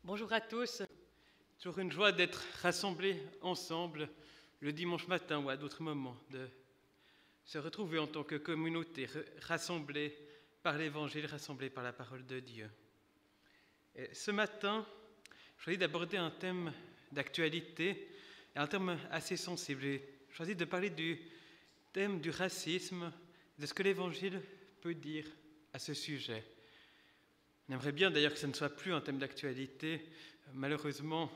Bonjour à tous. Toujours une joie d'être rassemblés ensemble le dimanche matin ou à d'autres moments, de se retrouver en tant que communauté, rassemblés par l'Évangile, rassemblés par la parole de Dieu. Et ce matin, je choisis d'aborder un thème d'actualité, un thème assez sensible. J'ai choisi de parler du thème du racisme, de ce que l'Évangile peut dire à ce sujet. On aimerait bien d'ailleurs que ce ne soit plus un thème d'actualité. Malheureusement,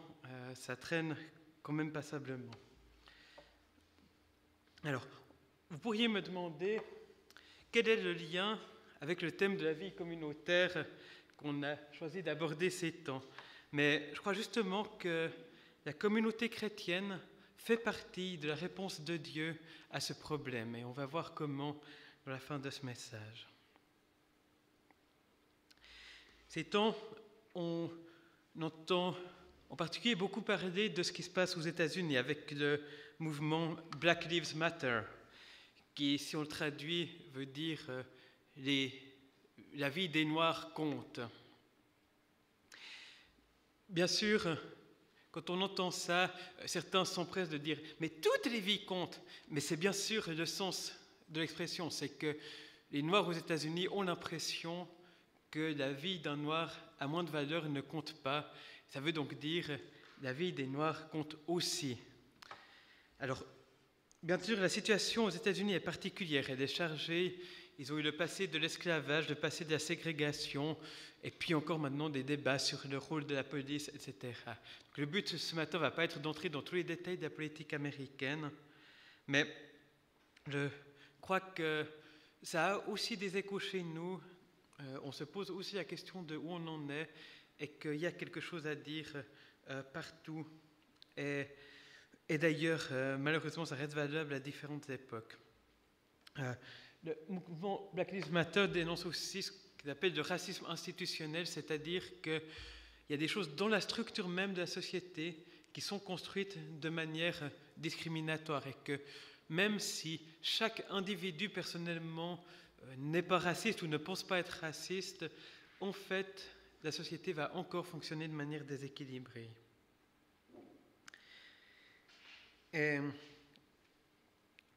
ça traîne quand même passablement. Alors, vous pourriez me demander quel est le lien avec le thème de la vie communautaire qu'on a choisi d'aborder ces temps. Mais je crois justement que la communauté chrétienne fait partie de la réponse de Dieu à ce problème. Et on va voir comment dans la fin de ce message. Ces temps, on entend en particulier beaucoup parler de ce qui se passe aux États-Unis avec le mouvement Black Lives Matter, qui, si on le traduit, veut dire la vie des Noirs compte. Bien sûr, quand on entend ça, certains s'empressent de dire « mais toutes les vies comptent ». Mais c'est bien sûr le sens de l'expression, c'est que les Noirs aux États-Unis ont l'impression que la vie d'un Noir a moins de valeur ne compte pas. Ça veut donc dire que la vie des Noirs compte aussi. Alors, bien sûr, la situation aux États-Unis est particulière. Elle est chargée. Ils ont eu le passé de l'esclavage, le passé de la ségrégation, et puis encore maintenant des débats sur le rôle de la police, etc. Donc, le but ce matin ne va pas être d'entrer dans tous les détails de la politique américaine, mais je crois que ça a aussi des échos chez nous. On se pose aussi la question de où on en est et qu'il y a quelque chose à dire partout. Et d'ailleurs, malheureusement, ça reste valable à différentes époques. Le mouvement Black Lives Matter dénonce aussi ce qu'il appelle le racisme institutionnel, c'est-à-dire qu'il y a des choses dans la structure même de la société qui sont construites de manière discriminatoire et que même si chaque individu personnellement n'est pas raciste ou ne pense pas être raciste, en fait, la société va encore fonctionner de manière déséquilibrée. Et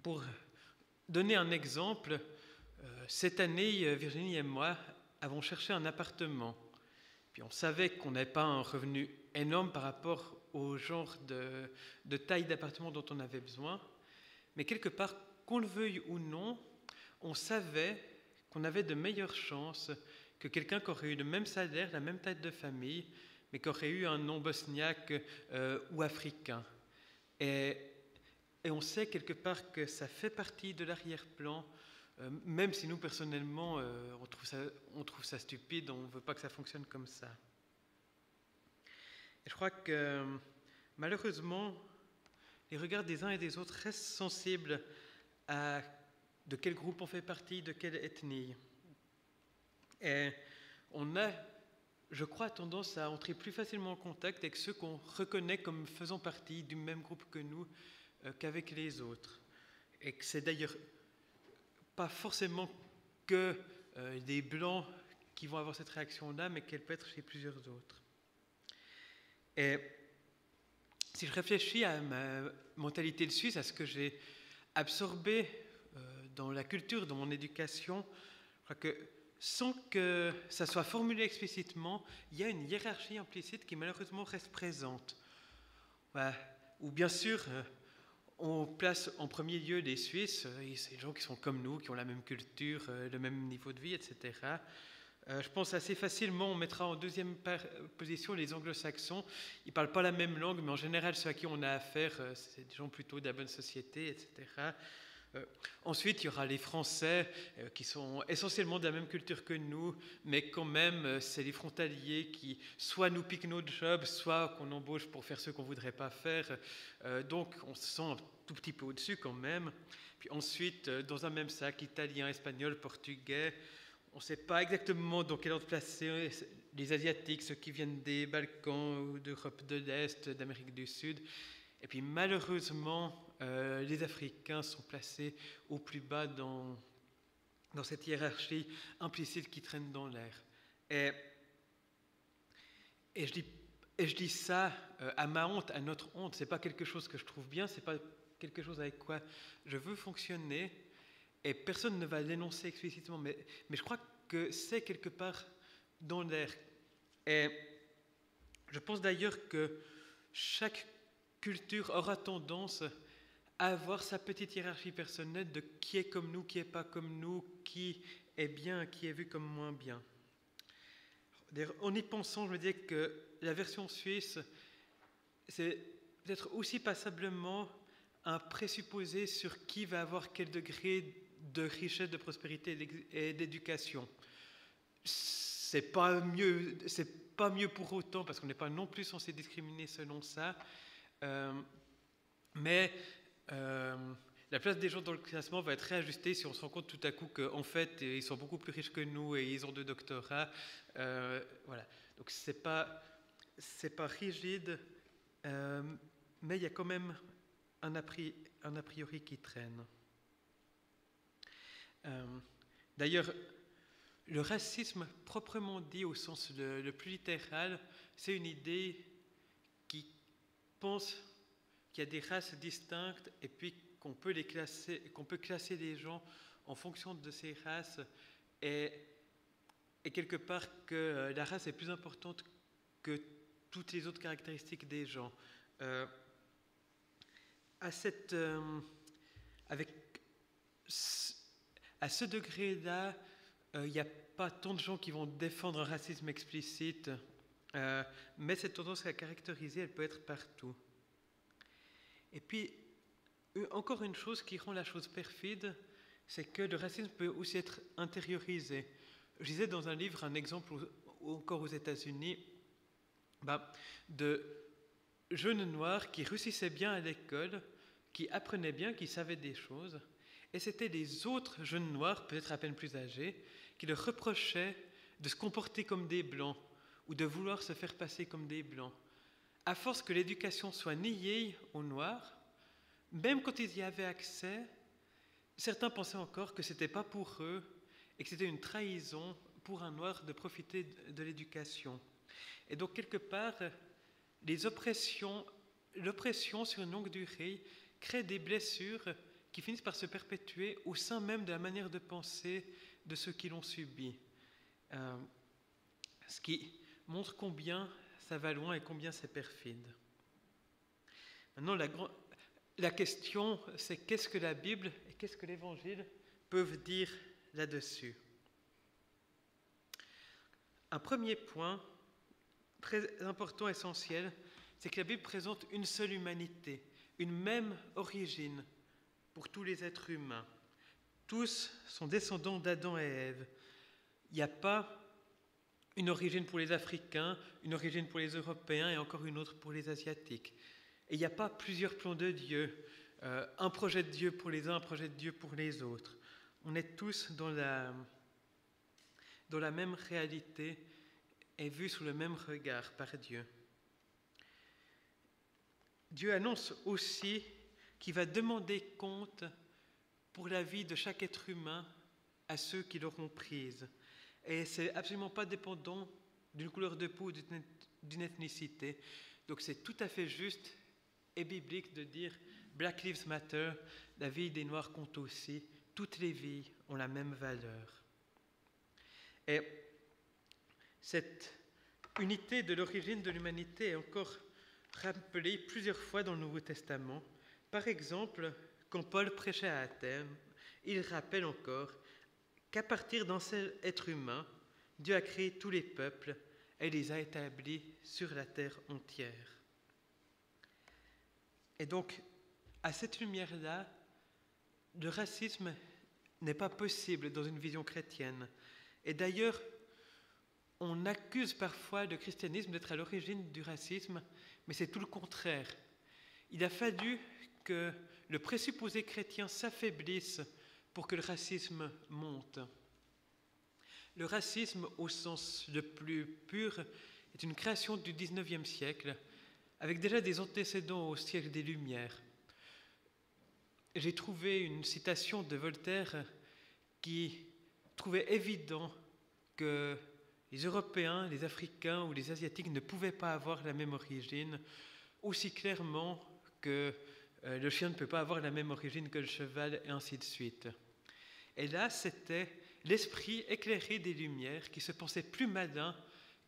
pour donner un exemple, cette année, Virginie et moi avons cherché un appartement. Puis on savait qu'on n'avait pas un revenu énorme par rapport au genre de taille d'appartement dont on avait besoin, mais quelque part, qu'on le veuille ou non, on savait qu'on avait de meilleures chances que quelqu'un qui aurait eu le même salaire, la même taille de famille, mais qui aurait eu un nom bosniaque ou africain. Et on sait quelque part que ça fait partie de l'arrière-plan, même si nous, personnellement, on trouve ça stupide, on ne veut pas que ça fonctionne comme ça. Et je crois que, malheureusement, les regards des uns et des autres restent sensibles à de quel groupe on fait partie, de quelle ethnie. Et on a, je crois, tendance à entrer plus facilement en contact avec ceux qu'on reconnaît comme faisant partie du même groupe que nous qu'avec les autres. Et que c'est d'ailleurs pas forcément que des Blancs qui vont avoir cette réaction-là, mais qu'elle peut être chez plusieurs autres. Et si je réfléchis à ma mentalité de Suisse, à ce que j'ai absorbé dans la culture, dans mon éducation, je crois que sans que ça soit formulé explicitement, il y a une hiérarchie implicite qui malheureusement reste présente. Où bien sûr, on place en premier lieu les Suisses, c'est des gens qui sont comme nous, qui ont la même culture, le même niveau de vie, etc. Je pense assez facilement, on mettra en deuxième position les anglo-saxons. Ils ne parlent pas la même langue, mais en général, ceux à qui on a affaire, c'est des gens plutôt de la bonne société, etc. Ensuite, il y aura les Français qui sont essentiellement de la même culture que nous, mais quand même, c'est les frontaliers qui soit nous piquent nos jobs, soit qu'on embauche pour faire ce qu'on ne voudrait pas faire. Donc, on se sent un tout petit peu au-dessus quand même. Puis ensuite, dans un même sac, italien, espagnol, portugais. On ne sait pas exactement dans quel ordre placer les Asiatiques, ceux qui viennent des Balkans, ou d'Europe de l'Est, d'Amérique du Sud. Et puis malheureusement, les Africains sont placés au plus bas dans cette hiérarchie implicite qui traîne dans l'air. Et je dis Et je dis ça à ma honte, à notre honte. C'est pas quelque chose que je trouve bien, c'est pas quelque chose avec quoi je veux fonctionner. Et personne ne va l'énoncer explicitement, mais je crois que c'est quelque part dans l'air. Et je pense d'ailleurs que chaque culture aura tendance à avoir sa petite hiérarchie personnelle de qui est comme nous, qui n'est pas comme nous, qui est bien, qui est vu comme moins bien. D'ailleurs, en y pensant, je me dis que la version suisse, c'est peut-être aussi passablement un présupposé sur qui va avoir quel degré de richesse, de prospérité et d'éducation. C'est pas mieux pour autant, parce qu'on n'est pas non plus censé discriminer selon ça, mais la place des gens dans le classement va être réajustée si on se rend compte tout à coup qu'en fait, ils sont beaucoup plus riches que nous et ils ont 2 doctorats. Voilà. Donc, c'est pas rigide, mais il y a quand même un a priori qui traîne. D'ailleurs, le racisme proprement dit au sens le plus littéral, c'est une idée qui pense qu'il y a des races distinctes et puis qu'on peut classer les gens en fonction de ces races et quelque part que la race est plus importante que toutes les autres caractéristiques des gens. À ce degré-là, il n'y a pas tant de gens qui vont défendre un racisme explicite, mais cette tendance à caractériser, elle peut être partout. Et puis, encore une chose qui rend la chose perfide, c'est que le racisme peut aussi être intériorisé. Je disais dans un livre un exemple encore aux États-Unis de jeunes noirs qui réussissaient bien à l'école, qui apprenaient bien, qui savaient des choses, et c'était les autres jeunes noirs, peut-être à peine plus âgés, qui leur reprochaient de se comporter comme des blancs ou de vouloir se faire passer comme des blancs. À force que l'éducation soit niée aux noirs, même quand ils y avaient accès, certains pensaient encore que ce n'était pas pour eux et que c'était une trahison pour un noir de profiter de l'éducation. Et donc, quelque part, l'oppression sur une longue durée crée des blessures qui finissent par se perpétuer au sein même de la manière de penser de ceux qui l'ont subi. Ce qui montre combien ça va loin et combien c'est perfide. Maintenant, la question, c'est qu'est-ce que la Bible et qu'est-ce que l'Évangile peuvent dire là-dessus. Un premier point très important, essentiel, c'est que la Bible présente une seule humanité, une même origine pour tous les êtres humains. Tous sont descendants d'Adam et Ève. Il n'y a pas une origine pour les Africains, une origine pour les Européens et encore une autre pour les Asiatiques. Et il n'y a pas plusieurs plans de Dieu, un projet de Dieu pour les uns, un projet de Dieu pour les autres. On est tous dans la même réalité et vus sous le même regard par Dieu. Dieu annonce aussi qu'il va demander compte pour la vie de chaque être humain à ceux qui l'auront prise. Et ce n'est absolument pas dépendant d'une couleur de peau ou d'une ethnicité. Donc c'est tout à fait juste et biblique de dire « Black Lives Matter », la vie des Noirs compte aussi, toutes les vies ont la même valeur. Et cette unité de l'origine de l'humanité est encore rappelée plusieurs fois dans le Nouveau Testament. Par exemple, quand Paul prêchait à Athènes, il rappelle encore qu'à partir d'un seul être humain, Dieu a créé tous les peuples et les a établis sur la terre entière. Et donc, à cette lumière-là, le racisme n'est pas possible dans une vision chrétienne. Et d'ailleurs, on accuse parfois le christianisme d'être à l'origine du racisme, mais c'est tout le contraire. Il a fallu que le présupposé chrétien s'affaiblisse pour que le racisme monte. Le racisme, au sens le plus pur, est une création du XIXe siècle, avec déjà des antécédents au siècle des Lumières. J'ai trouvé une citation de Voltaire qui trouvait évident que les Européens, les Africains ou les Asiatiques ne pouvaient pas avoir la même origine, aussi clairement que le chien ne peut pas avoir la même origine que le cheval, et ainsi de suite. Et là, c'était l'esprit éclairé des Lumières qui se pensait plus malin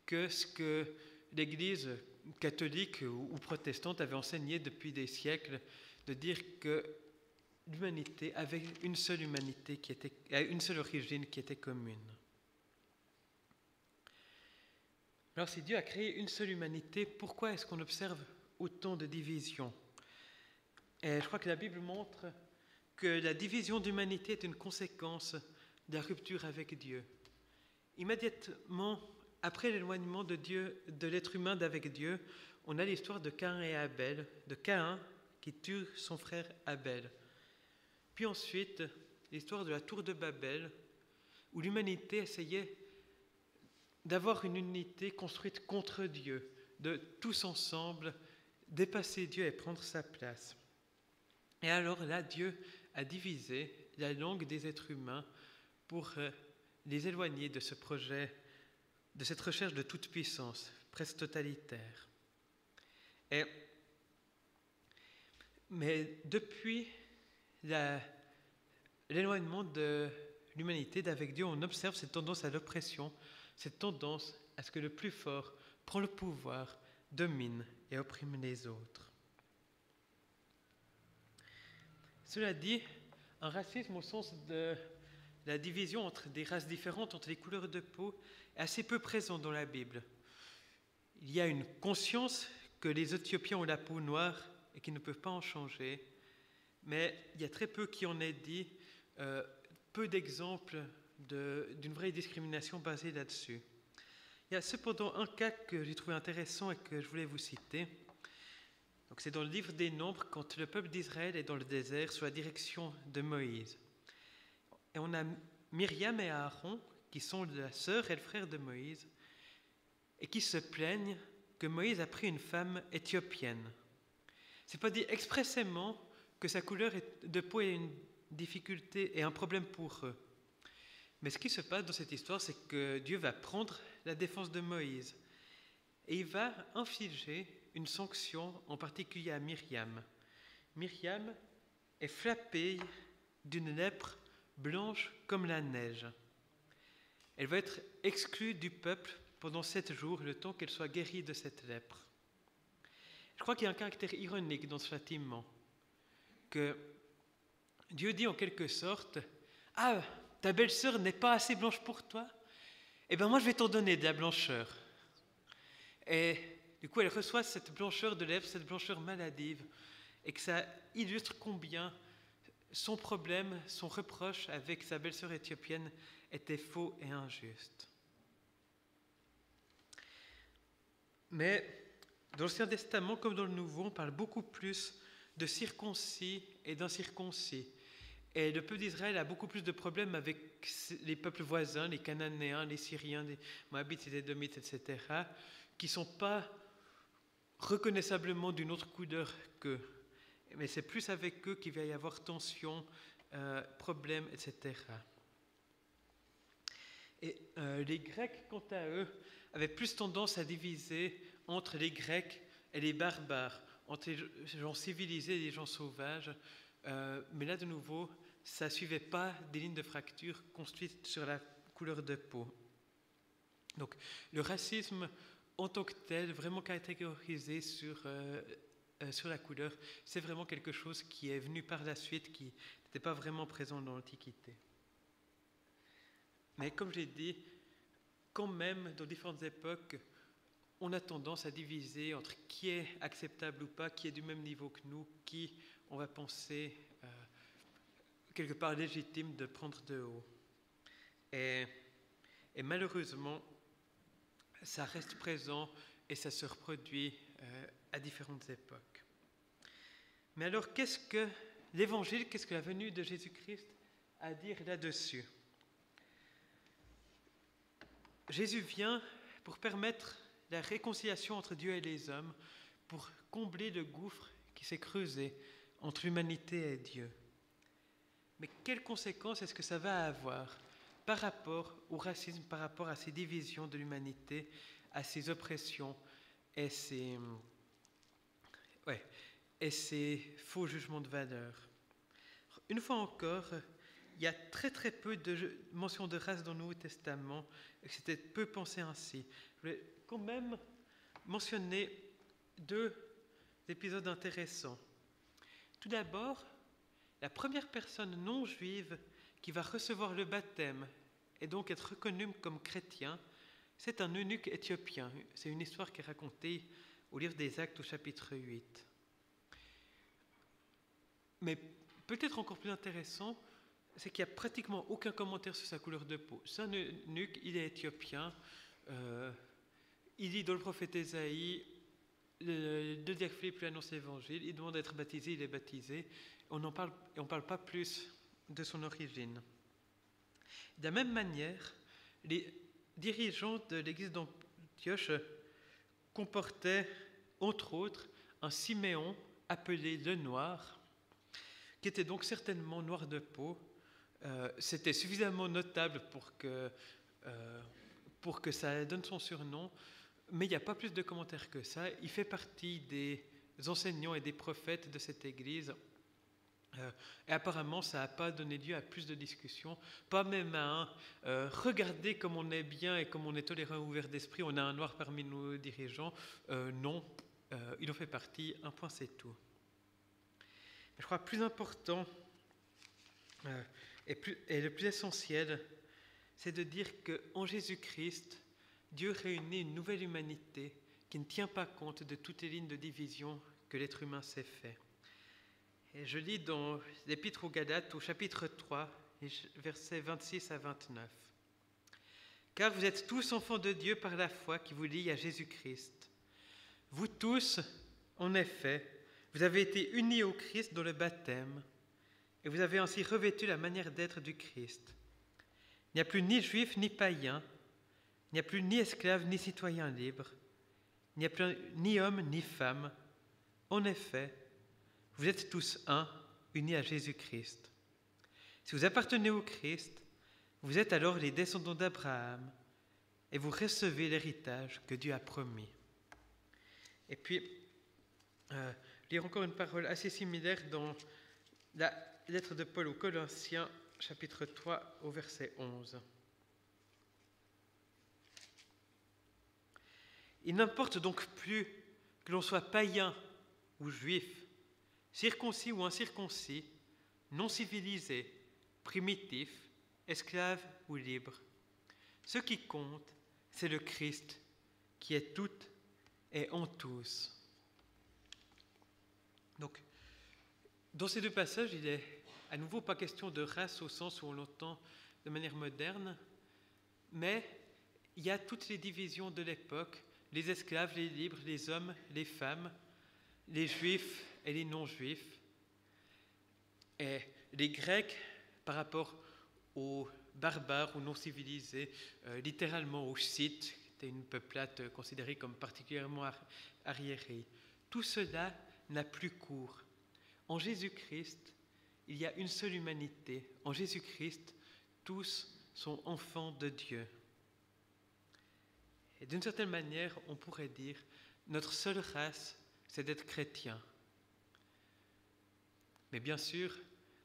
que ce que l'Église catholique ou protestante avait enseigné depuis des siècles, de dire que l'humanité avait une seule origine qui était commune. Alors si Dieu a créé une seule humanité, pourquoi est-ce qu'on observe autant de divisions? Et je crois que la Bible montre que la division d'humanité est une conséquence de la rupture avec Dieu. Immédiatement après l'éloignement de Dieu, de l'être humain d'avec Dieu, on a l'histoire de Caïn et Abel, de Caïn qui tue son frère Abel. Puis ensuite, l'histoire de la tour de Babel, où l'humanité essayait d'avoir une unité construite contre Dieu, de tous ensemble dépasser Dieu et prendre sa place. Et alors là, Dieu a divisé la langue des êtres humains pour les éloigner de ce projet, de cette recherche de toute puissance, presque totalitaire. Mais depuis l'éloignement de l'humanité d'avec Dieu, on observe cette tendance à l'oppression, cette tendance à ce que le plus fort prend le pouvoir, domine et opprime les autres. Cela dit, un racisme au sens de la division entre des races différentes, entre les couleurs de peau, est assez peu présent dans la Bible. Il y a une conscience que les Éthiopiens ont la peau noire et qu'ils ne peuvent pas en changer, mais il y a très peu qui en est dit, peu d'exemples d'une vraie discrimination basée là-dessus. Il y a cependant un cas que j'ai trouvé intéressant et que je voulais vous citer. Donc c'est dans le livre des Nombres, quand le peuple d'Israël est dans le désert sous la direction de Moïse. Et on a Myriam et Aaron, qui sont la sœur et le frère de Moïse, et qui se plaignent que Moïse a pris une femme éthiopienne. Ce n'est pas dit expressément que sa couleur de peau est une difficulté et un problème pour eux. Mais ce qui se passe dans cette histoire, c'est que Dieu va prendre la défense de Moïse et il va infliger une sanction en particulier à Myriam. Myriam est frappée d'une lèpre blanche comme la neige. Elle va être exclue du peuple pendant 7 jours, le temps qu'elle soit guérie de cette lèpre. Je crois qu'il y a un caractère ironique dans ce châtiment, que Dieu dit en quelque sorte « Ah, ta belle-sœur n'est pas assez blanche pour toi? Eh bien moi je vais t'en donner de la blancheur. » Et du coup elle reçoit cette blancheur de lèvres, cette blancheur maladive, et que ça illustre combien son problème, son reproche avec sa belle-sœur éthiopienne était faux et injuste. Mais dans l'Ancien Testament, comme dans le Nouveau, on parle beaucoup plus de circoncis et d'incirconcis. Et le peuple d'Israël a beaucoup plus de problèmes avec les peuples voisins, les Cananéens, les Syriens, les Moabites, les Édomites, etc., qui ne sont pas reconnaissablement d'une autre couleur qu'eux. Mais c'est plus avec eux qu'il va y avoir tension, problèmes, etc. Et les Grecs, quant à eux, avaient plus tendance à diviser entre les Grecs et les barbares, entre les gens civilisés et les gens sauvages. Mais là, de nouveau, ça ne suivait pas des lignes de fracture construites sur la couleur de peau. Donc, le racisme en tant que tel, vraiment catégorisé sur la couleur, c'est vraiment quelque chose qui est venu par la suite, qui n'était pas vraiment présent dans l'Antiquité. Mais comme je l'ai dit, quand même, dans différentes époques, on a tendance à diviser entre qui est acceptable ou pas, qui est du même niveau que nous, qui on va penser quelque part légitime de prendre de haut. Et malheureusement, ça reste présent et ça se reproduit à différentes époques. Mais alors, qu'est-ce que l'Évangile, qu'est-ce que la venue de Jésus-Christ a à dire là-dessus? Jésus vient pour permettre la réconciliation entre Dieu et les hommes, pour combler le gouffre qui s'est creusé entre l'humanité et Dieu. Mais quelles conséquences est-ce que ça va avoir par rapport au racisme, par rapport à ces divisions de l'humanité, à ces oppressions et ces faux jugements de valeur. Une fois encore, il y a très très peu de mentions de race dans le Nouveau Testament, et c'était peu pensé ainsi. Je vais quand même mentionner 2 épisodes intéressants. Tout d'abord, la première personne non juive qui va recevoir le baptême et donc être reconnue comme chrétien, c'est un eunuque éthiopien. C'est une histoire qui est racontée au livre des Actes au chapitre 8. Mais peut-être encore plus intéressant, c'est qu'il n'y a pratiquement aucun commentaire sur sa couleur de peau. C'est un eunuque, il est éthiopien, il lit dans le prophète Ésaïe, le diacre Philippe lui annonce l'évangile, il demande d'être baptisé, il est baptisé, on ne parle pas plus de son origine. De la même manière, les dirigeants de l'église d'Antioche comportaient, entre autres, un Siméon appelé le Noir, qui était donc certainement noir de peau. C'était suffisamment notable pour que ça donne son surnom, mais il n'y a pas plus de commentaires que ça. Il fait partie des enseignants et des prophètes de cette église. Et apparemment, ça n'a pas donné lieu à plus de discussions, pas même à regardez comme on est bien et comme on est tolérant et ouvert d'esprit, on a un noir parmi nos dirigeants. Non, il en fait partie, un point c'est tout. Je crois plus important et le plus essentiel, c'est de dire qu'en Jésus-Christ, Dieu réunit une nouvelle humanité qui ne tient pas compte de toutes les lignes de division que l'être humain s'est fait. Et je lis dans l'Épître aux Galates au chapitre 3, versets 26 à 29. « Car vous êtes tous enfants de Dieu par la foi qui vous lie à Jésus-Christ. Vous tous, en effet, vous avez été unis au Christ dans le baptême, et vous avez ainsi revêtu la manière d'être du Christ. Il n'y a plus ni juif ni païen, il n'y a plus ni esclave ni citoyen libre, il n'y a plus ni homme ni femme. En effet, vous êtes tous un, unis à Jésus-Christ. Si vous appartenez au Christ, vous êtes alors les descendants d'Abraham et vous recevez l'héritage que Dieu a promis. » Et puis, lire encore une parole assez similaire dans la lettre de Paul aux Colossiens, chapitre 3, au verset 11. « Il n'importe donc plus que l'on soit païen ou juif, circoncis ou incirconcis, non civilisé, primitif, esclave ou libre. Ce qui compte, c'est le Christ qui est tout et en tous. » Donc, dans ces 2 passages, il est à nouveau pas question de race au sens où on l'entend de manière moderne, mais il y a toutes les divisions de l'époque, les esclaves, les libres, les hommes, les femmes, les juifs et les non-juifs. Et les Grecs, par rapport aux barbares ou non civilisés, littéralement aux Scythes, qui étaient une peuplade considérée comme particulièrement arriérée. Tout cela n'a plus cours. En Jésus-Christ, il y a une seule humanité. En Jésus-Christ, tous sont enfants de Dieu. Et d'une certaine manière, on pourrait dire, notre seule race, c'est d'être chrétien. Mais bien sûr,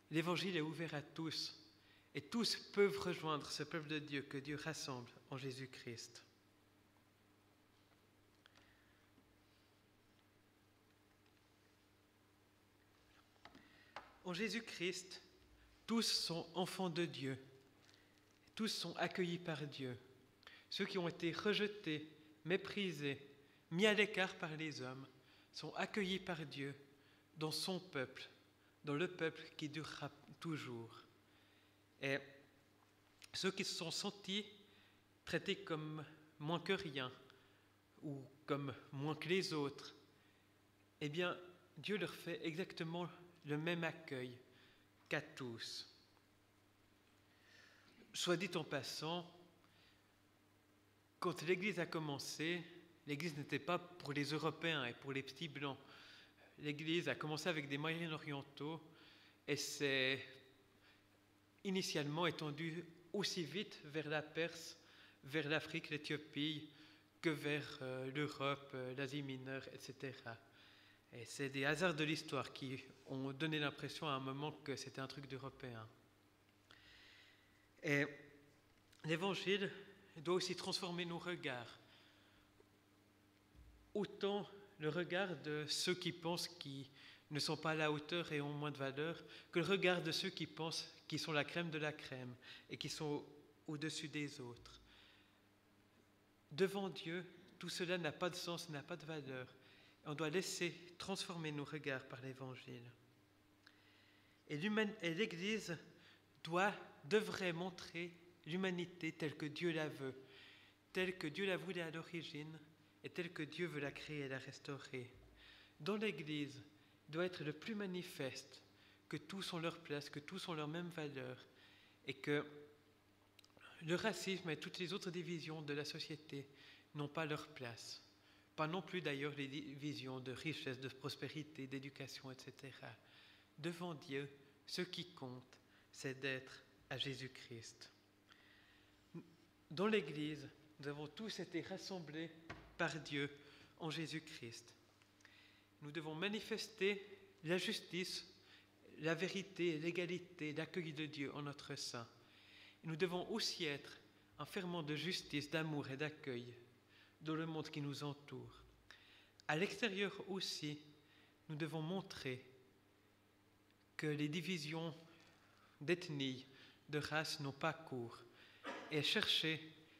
l'Évangile est ouvert à tous, et tous peuvent rejoindre ce peuple de Dieu que Dieu rassemble en Jésus-Christ. En Jésus-Christ, tous sont enfants de Dieu, tous sont accueillis par Dieu. Ceux qui ont été rejetés, méprisés, mis à l'écart par les hommes, sont accueillis par Dieu dans son peuple, dans le peuple qui durera toujours. Et ceux qui se sont sentis traités comme moins que rien ou comme moins que les autres, eh bien, Dieu leur fait exactement le même accueil qu'à tous. Soit dit en passant, quand l'Église a commencé, l'Église n'était pas pour les Européens et pour les petits blancs. L'Église a commencé avec des moyens orientaux et s'est initialement étendue aussi vite vers la Perse, vers l'Afrique, l'Éthiopie, que vers l'Europe, l'Asie mineure, etc. Et c'est des hasards de l'histoire qui ont donné l'impression à un moment que c'était un truc d'Européen. Et l'Évangile doit aussi transformer nos regards. Autant le regard de ceux qui pensent qu'ils ne sont pas à la hauteur et ont moins de valeur, que le regard de ceux qui pensent qu'ils sont la crème de la crème et qui sont au-dessus des autres. Devant Dieu, tout cela n'a pas de sens, n'a pas de valeur. On doit laisser transformer nos regards par l'Évangile. Et l'Église devrait montrer l'humanité telle que Dieu la veut, telle que Dieu la voulait à l'origine et telle que Dieu veut la créer et la restaurer. Dans l'Église, doit être le plus manifeste que tous ont leur place, que tous ont leur même valeur et que le racisme et toutes les autres divisions de la société n'ont pas leur place. Pas non plus d'ailleurs les divisions de richesse, de prospérité, d'éducation, etc. Devant Dieu, ce qui compte, c'est d'être à Jésus-Christ. Dans l'Église, nous avons tous été rassemblés par Dieu en Jésus-Christ. Nous devons manifester la justice, la vérité, l'égalité, l'accueil de Dieu en notre sein. Nous devons aussi être un ferment de justice, d'amour et d'accueil dans le monde qui nous entoure. À l'extérieur aussi, nous devons montrer que les divisions d'ethnie, de race n'ont pas cours et chercher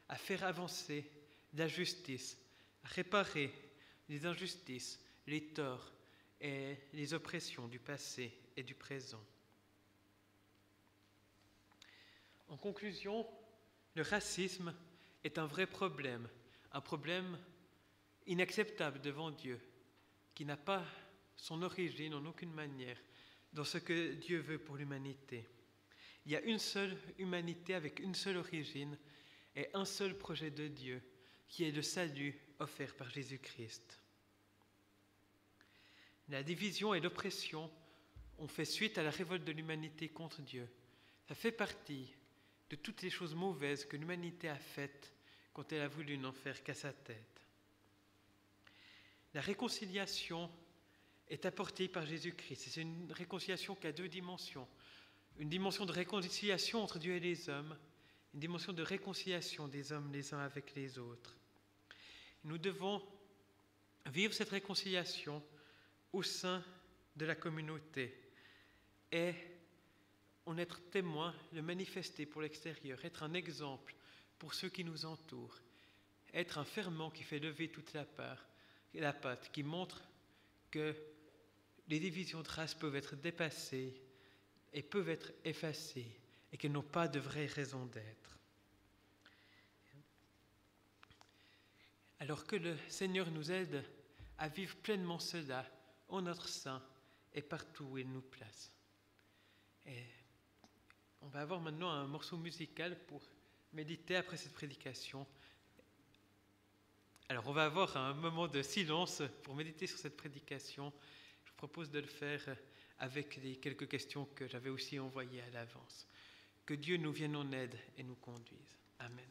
à faire avancer la justice, à réparer les injustices, les torts et les oppressions du passé et du présent. En conclusion, le racisme est un vrai problème, un problème inacceptable devant Dieu, qui n'a pas son origine en aucune manière dans ce que Dieu veut pour l'humanité. Il y a une seule humanité avec une seule origine et un seul projet de Dieu, qui est le salut offert par Jésus-Christ. La division et l'oppression ont fait suite à la révolte de l'humanité contre Dieu. Ça fait partie de toutes les choses mauvaises que l'humanité a faites quand elle a voulu n'en faire qu'à sa tête. La réconciliation est apportée par Jésus-Christ. C'est une réconciliation qui a deux dimensions. Une dimension de réconciliation entre Dieu et les hommes, une dimension de réconciliation des hommes les uns avec les autres. Nous devons vivre cette réconciliation au sein de la communauté et en être témoin, le manifester pour l'extérieur, être un exemple pour ceux qui nous entourent, être un ferment qui fait lever toute la pâte, qui montre que les divisions de race peuvent être dépassées et peuvent être effacées et qu'elles n'ont pas de vraie raison d'être. Alors que le Seigneur nous aide à vivre pleinement cela en notre sein et partout où il nous place. Et on va avoir maintenant un morceau musical pour méditer après cette prédication. Alors on va avoir un moment de silence pour méditer sur cette prédication. Je vous propose de le faire avec les quelques questions que j'avais aussi envoyées à l'avance. Que Dieu nous vienne en aide et nous conduise. Amen.